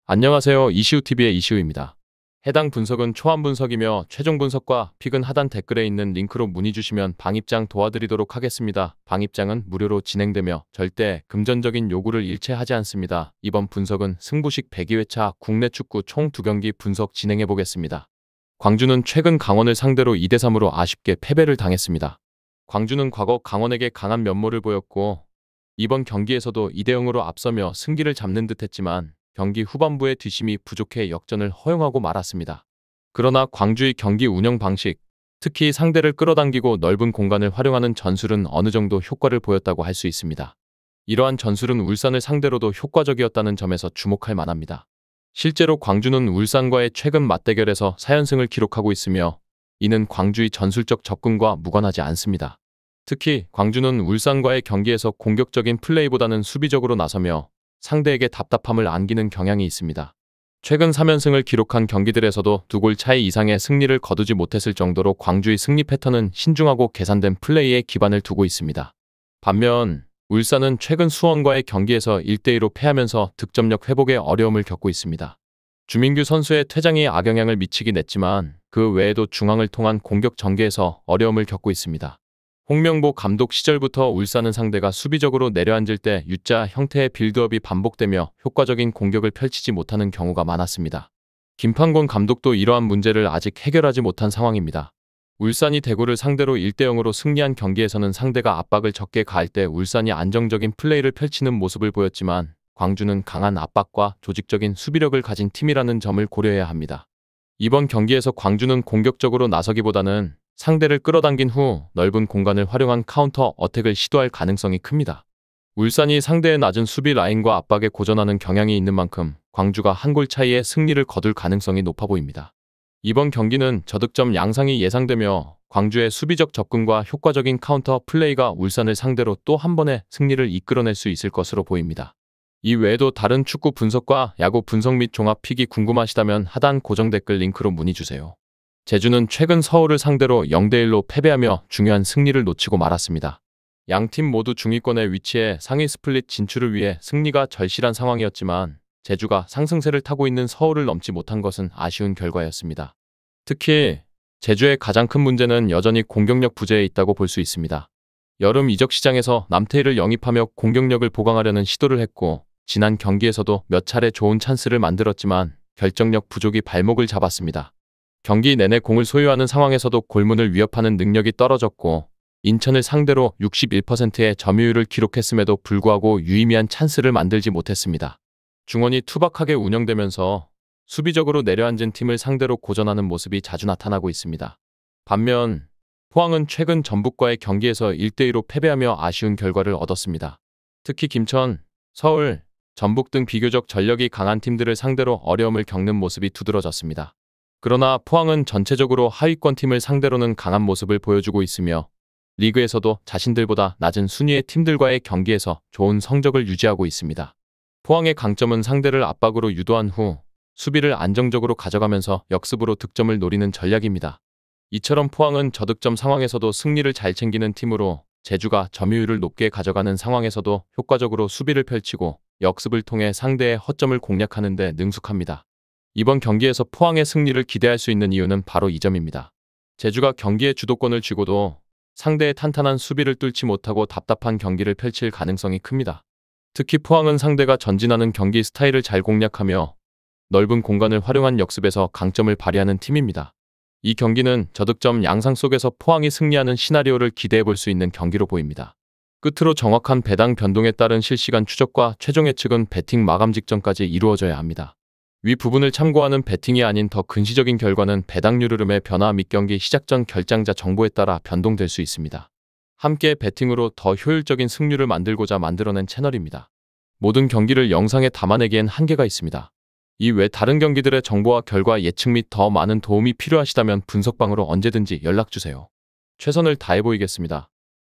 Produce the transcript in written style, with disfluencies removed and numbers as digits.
안녕하세요. 이시우TV의 이시우입니다. 해당 분석은 초안 분석이며 최종 분석과 픽은 하단 댓글에 있는 링크로 문의 주시면 방입장 도와드리도록 하겠습니다. 방입장은 무료로 진행되며 절대 금전적인 요구를 일체하지 않습니다. 이번 분석은 승부식 102회차 국내 축구 총 2경기 분석 진행해 보겠습니다. 광주는 최근 강원을 상대로 2대3으로 아쉽게 패배를 당했습니다. 광주는 과거 강원에게 강한 면모를 보였고 이번 경기에서도 2대0으로 앞서며 승기를 잡는 듯 했지만 경기 후반부에 뒷심이 부족해 역전을 허용하고 말았습니다. 그러나 광주의 경기 운영 방식, 특히 상대를 끌어당기고 넓은 공간을 활용하는 전술은 어느 정도 효과를 보였다고 할 수 있습니다. 이러한 전술은 울산을 상대로도 효과적이었다는 점에서 주목할 만합니다. 실제로 광주는 울산과의 최근 맞대결에서 4연승을 기록하고 있으며 이는 광주의 전술적 접근과 무관하지 않습니다. 특히 광주는 울산과의 경기에서 공격적인 플레이보다는 수비적으로 나서며 상대에게 답답함을 안기는 경향이 있습니다. 최근 3연승을 기록한 경기들에서도 2골 차이 이상의 승리를 거두지 못했을 정도로 광주의 승리 패턴은 신중하고 계산된 플레이에 기반을 두고 있습니다. 반면 울산은 최근 수원과의 경기에서 1대2로 패하면서 득점력 회복에 어려움을 겪고 있습니다. 주민규 선수의 퇴장이 악영향을 미치긴 했지만 그 외에도 중앙을 통한 공격 전개에서 어려움을 겪고 있습니다. 홍명보 감독 시절부터 울산은 상대가 수비적으로 내려앉을 때 U자 형태의 빌드업이 반복되며 효과적인 공격을 펼치지 못하는 경우가 많았습니다. 김판곤 감독도 이러한 문제를 아직 해결하지 못한 상황입니다. 울산이 대구를 상대로 1대0으로 승리한 경기에서는 상대가 압박을 적게 가할 때 울산이 안정적인 플레이를 펼치는 모습을 보였지만 광주는 강한 압박과 조직적인 수비력을 가진 팀이라는 점을 고려해야 합니다. 이번 경기에서 광주는 공격적으로 나서기보다는 상대를 끌어당긴 후 넓은 공간을 활용한 카운터 어택을 시도할 가능성이 큽니다. 울산이 상대의 낮은 수비 라인과 압박에 고전하는 경향이 있는 만큼 광주가 한 골 차이의 승리를 거둘 가능성이 높아 보입니다. 이번 경기는 저득점 양상이 예상되며 광주의 수비적 접근과 효과적인 카운터 플레이가 울산을 상대로 또 한 번의 승리를 이끌어낼 수 있을 것으로 보입니다. 이 외에도 다른 축구 분석과 야구 분석 및 종합 픽이 궁금하시다면 하단 고정 댓글 링크로 문의 주세요. 제주는 최근 서울을 상대로 0대1로 패배하며 중요한 승리를 놓치고 말았습니다. 양팀 모두 중위권에 위치해 상위 스플릿 진출을 위해 승리가 절실한 상황이었지만 제주가 상승세를 타고 있는 서울을 넘지 못한 것은 아쉬운 결과였습니다. 특히 제주의 가장 큰 문제는 여전히 공격력 부재에 있다고 볼 수 있습니다. 여름 이적 시장에서 남태희를 영입하며 공격력을 보강하려는 시도를 했고 지난 경기에서도 몇 차례 좋은 찬스를 만들었지만 결정력 부족이 발목을 잡았습니다. 경기 내내 공을 소유하는 상황에서도 골문을 위협하는 능력이 떨어졌고 인천을 상대로 61%의 점유율을 기록했음에도 불구하고 유의미한 찬스를 만들지 못했습니다. 중원이 투박하게 운영되면서 수비적으로 내려앉은 팀을 상대로 고전하는 모습이 자주 나타나고 있습니다. 반면 포항은 최근 전북과의 경기에서 1대2로 패배하며 아쉬운 결과를 얻었습니다. 특히 김천, 서울, 전북 등 비교적 전력이 강한 팀들을 상대로 어려움을 겪는 모습이 두드러졌습니다. 그러나 포항은 전체적으로 하위권 팀을 상대로는 강한 모습을 보여주고 있으며 리그에서도 자신들보다 낮은 순위의 팀들과의 경기에서 좋은 성적을 유지하고 있습니다. 포항의 강점은 상대를 압박으로 유도한 후 수비를 안정적으로 가져가면서 역습으로 득점을 노리는 전략입니다. 이처럼 포항은 저득점 상황에서도 승리를 잘 챙기는 팀으로 제주가 점유율을 높게 가져가는 상황에서도 효과적으로 수비를 펼치고 역습을 통해 상대의 허점을 공략하는 데 능숙합니다. 이번 경기에서 포항의 승리를 기대할 수 있는 이유는 바로 이 점입니다. 제주가 경기의 주도권을 쥐고도 상대의 탄탄한 수비를 뚫지 못하고 답답한 경기를 펼칠 가능성이 큽니다. 특히 포항은 상대가 전진하는 경기 스타일을 잘 공략하며 넓은 공간을 활용한 역습에서 강점을 발휘하는 팀입니다. 이 경기는 저득점 양상 속에서 포항이 승리하는 시나리오를 기대해 볼 수 있는 경기로 보입니다. 끝으로 정확한 배당 변동에 따른 실시간 추적과 최종 예측은 배팅 마감 직전까지 이루어져야 합니다. 위 부분을 참고하는 배팅이 아닌 더 근시적인 결과는 배당률 흐름의 변화 및 경기 시작 전 결장자 정보에 따라 변동될 수 있습니다. 함께 배팅으로 더 효율적인 승률을 만들고자 만들어낸 채널입니다. 모든 경기를 영상에 담아내기엔 한계가 있습니다. 이외 다른 경기들의 정보와 결과 예측 및 더 많은 도움이 필요하시다면 분석방으로 언제든지 연락주세요. 최선을 다해 보이겠습니다.